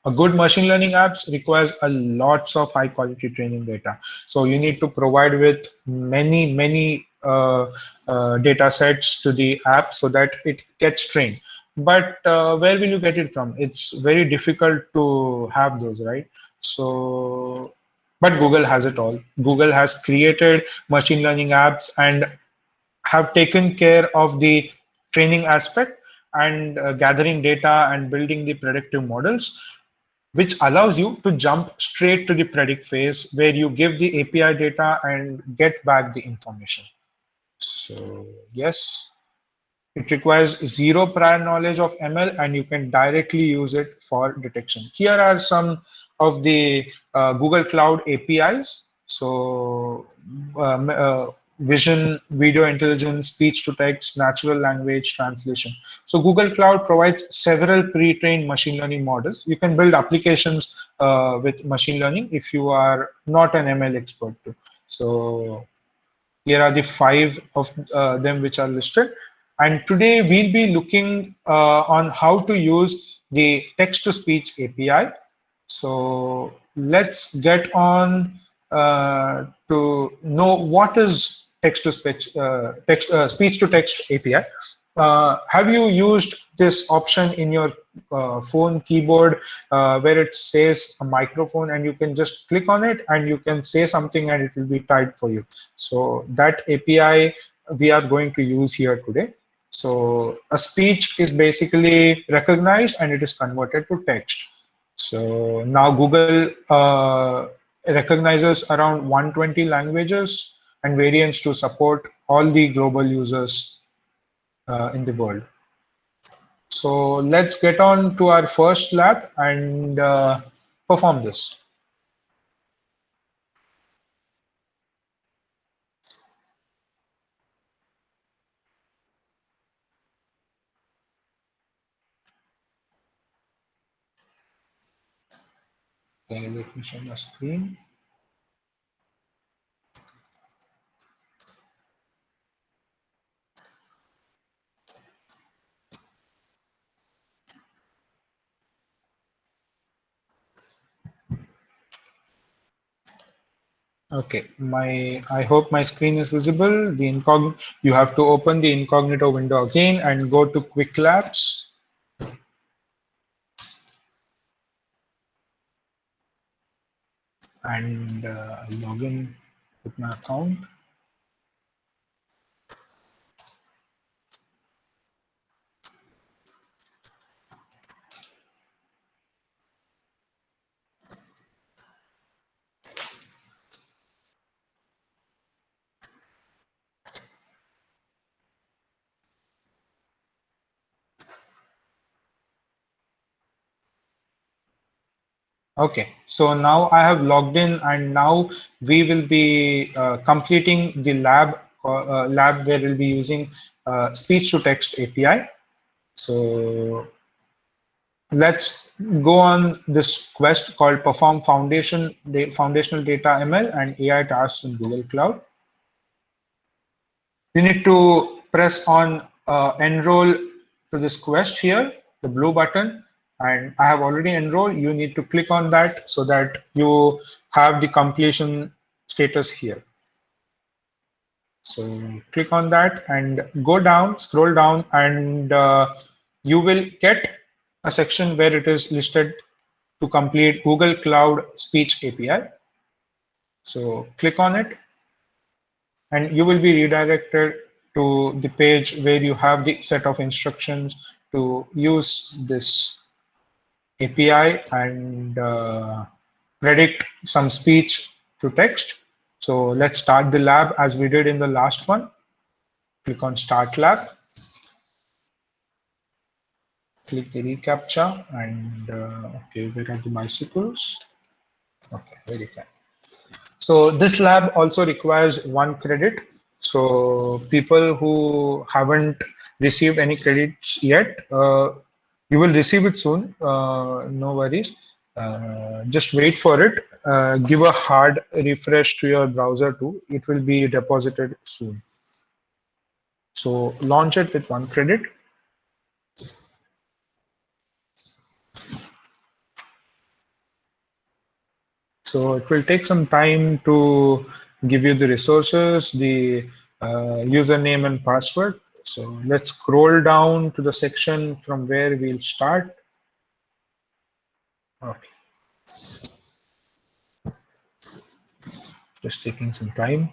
A good machine learning apps requires a lots of high quality training data. So you need to provide with many data sets to the app so that it gets trained. But where will you get it from? It's very difficult to have those, right? So, but Google has it all. Google has created machine learning apps and have taken care of the training aspect and gathering data and building the predictive models, which allows you to jump straight to the predict phase where you give the API data and get back the information. So yes, it requires zero prior knowledge of ML and you can directly use it for detection. Here are some of the Google Cloud APIs. So vision, video intelligence, speech to text, natural language translation. So Google Cloud provides several pre-trained machine learning models. You can build applications with machine learning if you are not an ML expert too. So here are the 5 of them which are listed. And today we'll be looking on how to use the text-to-speech API. So let's get on to know what is text-to-speech, speech-to-text API. Have you used this option in your phone keyboard where it says a microphone and you can just click on it and you can say something and it will be typed for you? So that API we are going to use here today. So a speech is basically recognized and it is converted to text. So now Google recognizes around 120 languages and variants to support all the global users in the world. So let's get on to our first lab and perform this. Okay, let me share my screen. Okay, I hope my screen is visible. You have to open the incognito window again and go to Qwiklabs. And log in with my account. Okay, so now I have logged in and now we will be completing the lab where we'll be using speech to text API. So let's go on this quest called perform foundational data ML and AI tasks in Google Cloud. You need to press on enroll to this quest here, the blue button, and I have already enrolled. You need to click on that so that you have the completion status here. So click on that and go down, scroll down, and you will get a section where it is listed to complete Google Cloud Speech API. So click on it and you will be redirected to the page where you have the set of instructions to use this API and predict some speech to text. So let's start the lab as we did in the last one. Click on Start Lab. Click the reCAPTCHA and okay, where are the bicycles? Okay, very fine. So this lab also requires 1 credit. So people who haven't received any credits yet, you will receive it soon. No worries. Just wait for it. Give a hard refresh to your browser too. It will be deposited soon. So launch it with 1 credit. So it will take some time to give you the resources, the username and password. So let's scroll down to the section from where we'll start. Okay, just taking some time.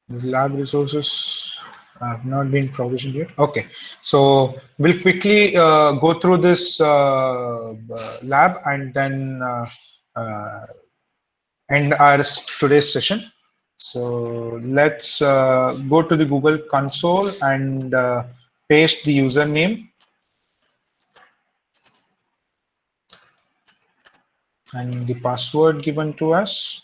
These lab resources have not been provisioned yet. Okay, so we'll quickly go through this lab and then end our today's session. So let's go to the Google console and paste the username and the password given to us.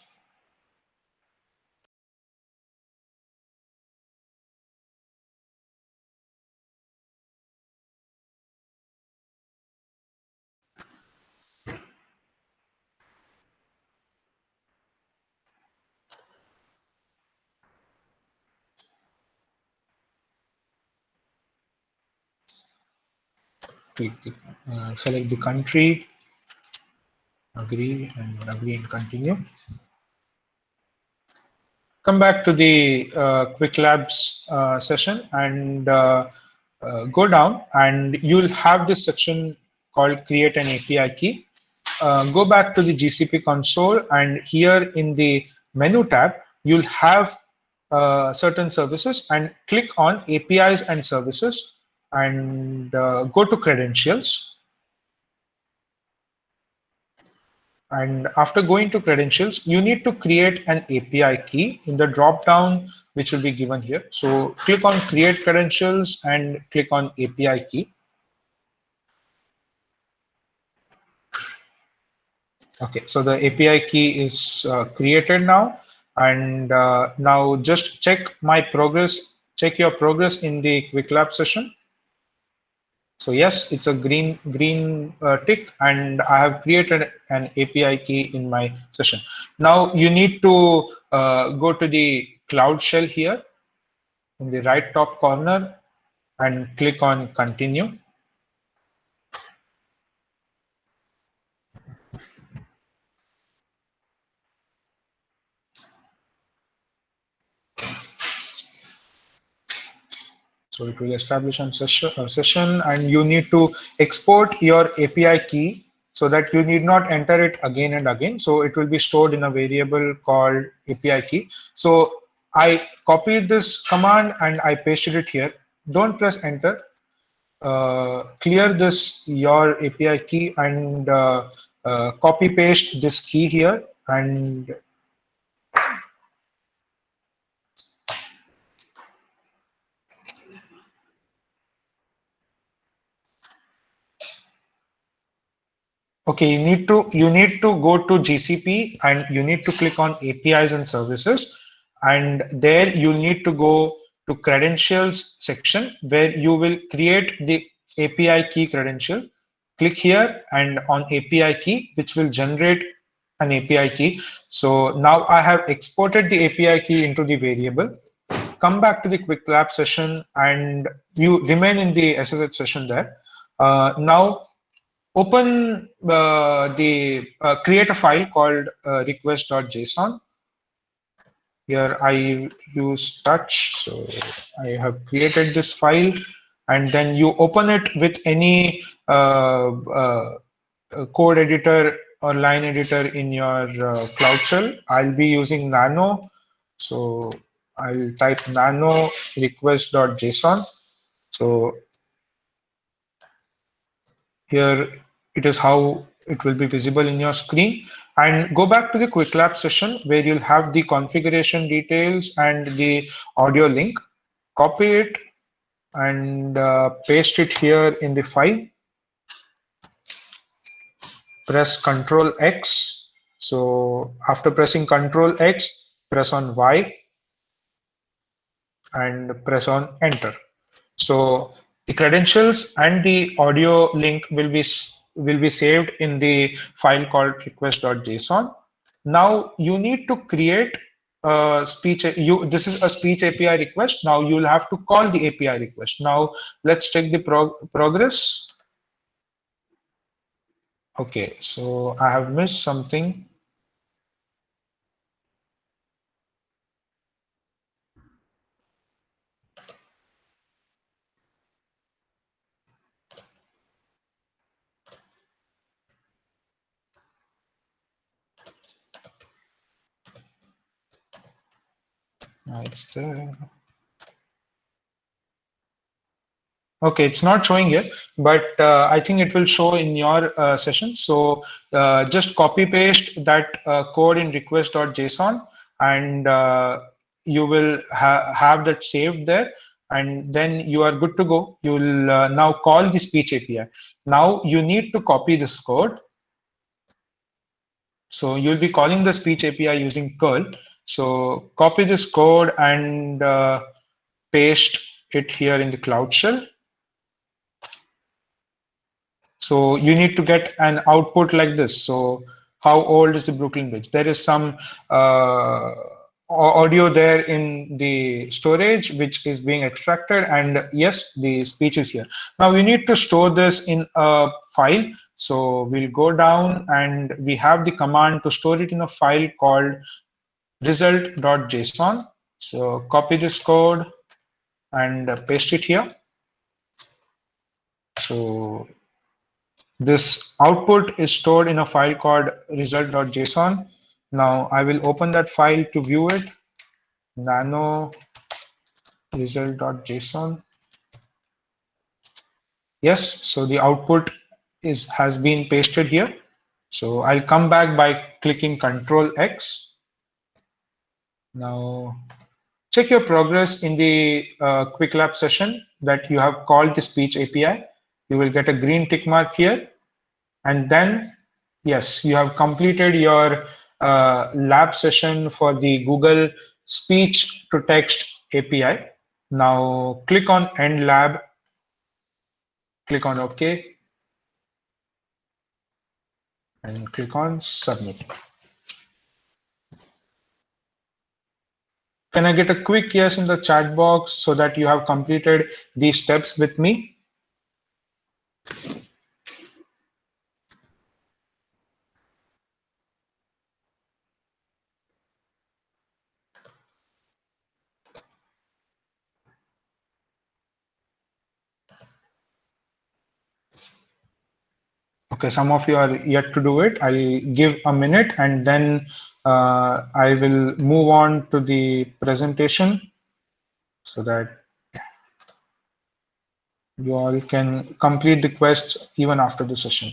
Select the country, agree and continue. Come back to the Qwiklabs session and go down, and you'll have this section called create an API key. Go back to the GCP console, and here in the menu tab, you'll have certain services, and click on APIs and services and go to credentials. And after going to credentials, you need to create an API key in the drop down, which will be given here. So click on create credentials and click on API key. Okay, so the API key is created now. And now just check my progress, check your progress in the Qwiklabs session. So yes, it's a green tick, and I have created an API key in my session. Now you need to go to the Cloud Shell here in the right top corner and click on continue. So it will establish a session, and you need to export your API key so that you need not enter it again and again. So it will be stored in a variable called API key. So I copied this command and I pasted it here. Don't press enter. Clear this your API key and copy paste this key here, and okay, you need to go to GCP and you need to click on APIs and services, and there you need to go to credentials section where you will create the API key credential. Click here and on API key, which will generate an API key. So now I have exported the API key into the variable. come back to the Qwiklabs session and you remain in the SSH session there. Now open create a file called request.json. Here I use touch, so I have created this file, and then you open it with any code editor or line editor in your Cloud Shell. I'll be using Nano, so I'll type nano request.json. So here it is how it will be visible in your screen. And go back to the Qwiklabs session where you'll have the configuration details and the audio link. Copy it and paste it here in the file. Press Ctrl X. So after pressing Ctrl X, press on Y and press on Enter. So the credentials and the audio link will be saved in the file called request.json. Now you need to create a speech. This is a speech API request. Now you'll have to call the API request. Now let's check the progress. Okay, so I have missed something. It's there. Okay, it's not showing here, but I think it will show in your session. So just copy paste that code in request.json, and you will have that saved there, and then you are good to go. You will now call the speech API. Now you need to copy this code. So you'll be calling the speech API using curl. So copy this code and paste it here in the Cloud Shell. So you need to get an output like this. So how old is the Brooklyn Bridge? There is some audio there in the storage which is being extracted, and yes, the speech is here. Now we need to store this in a file. So we'll go down and we have the command to store it in a file called result.json. So copy this code and paste it here. So this output is stored in a file called result.json. Now I will open that file to view it. Nano result.json. Yes, so the output has been pasted here. So I'll come back by clicking Ctrl X. Now check your progress in the Qwiklabs session that you have called the speech API. You will get a green tick mark here. And then, yes, you have completed your lab session for the Google speech to text API. Now click on End Lab, click on OK, and click on Submit. Can I get a quick yes in the chat box so that you have completed these steps with me? Okay, some of you are yet to do it. I'll give a minute and then I will move on to the presentation so that you all can complete the quest even after the session.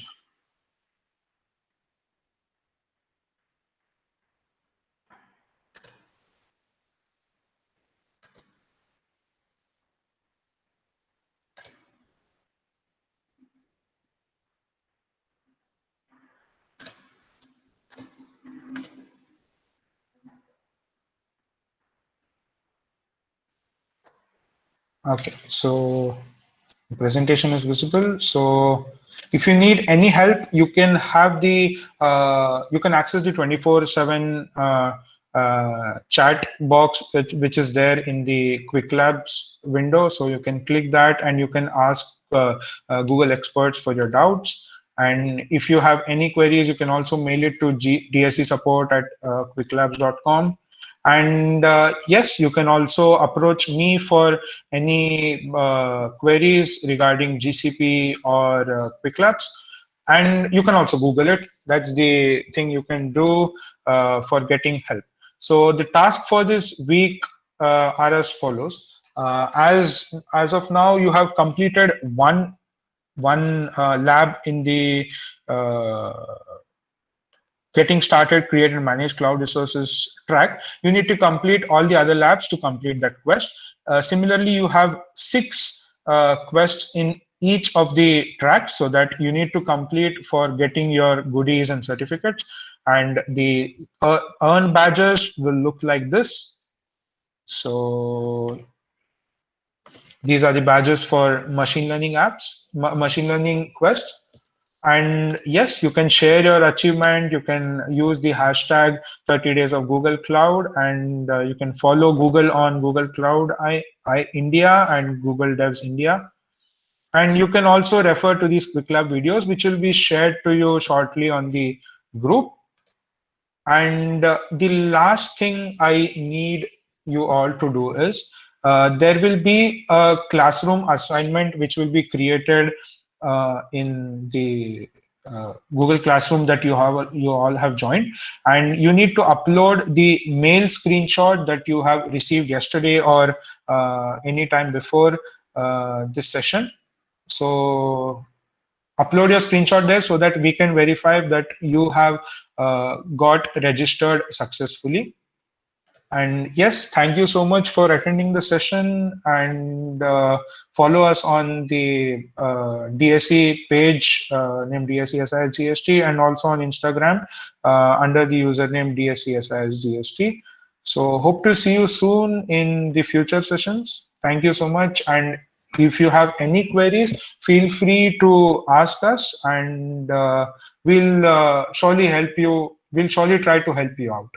Okay, so the presentation is visible. So if you need any help, you can have the you can access the 24/7 chat box which is there in the Qwiklabs window. So you can click that and you can ask Google experts for your doubts. And if you have any queries, you can also mail it to DSC support at qwiklabs.com. And yes, you can also approach me for any queries regarding GCP or Qwiklabs. And you can also Google it. That's the thing you can do for getting help. So the task for this week are as follows. As of now, you have completed one lab in the getting started, create and manage cloud resources track. You need to complete all the other labs to complete that quest. Similarly, you have 6 quests in each of the tracks, so that you need to complete for getting your goodies and certificates. And the earn badges will look like this. So these are the badges for machine learning apps, machine learning quests. And yes, you can share your achievement. You can use the hashtag 30 days of Google Cloud, and you can follow Google on Google Cloud India and Google Devs India. And you can also refer to these Qwiklab videos, which will be shared to you shortly on the group. And the last thing I need you all to do is there will be a classroom assignment which will be created in the Google Classroom that you all have joined, and you need to upload the mail screenshot that you have received yesterday or any time before this session. So upload your screenshot there so that we can verify that you have got registered successfully. And yes, thank you so much for attending the session, and follow us on the DSC page named DSC SIESGST, and also on Instagram under the username DSC SIESGST. So hope to see you soon in the future sessions. Thank you so much. And if you have any queries, feel free to ask us, and we'll surely help you. We'll surely try to help you out.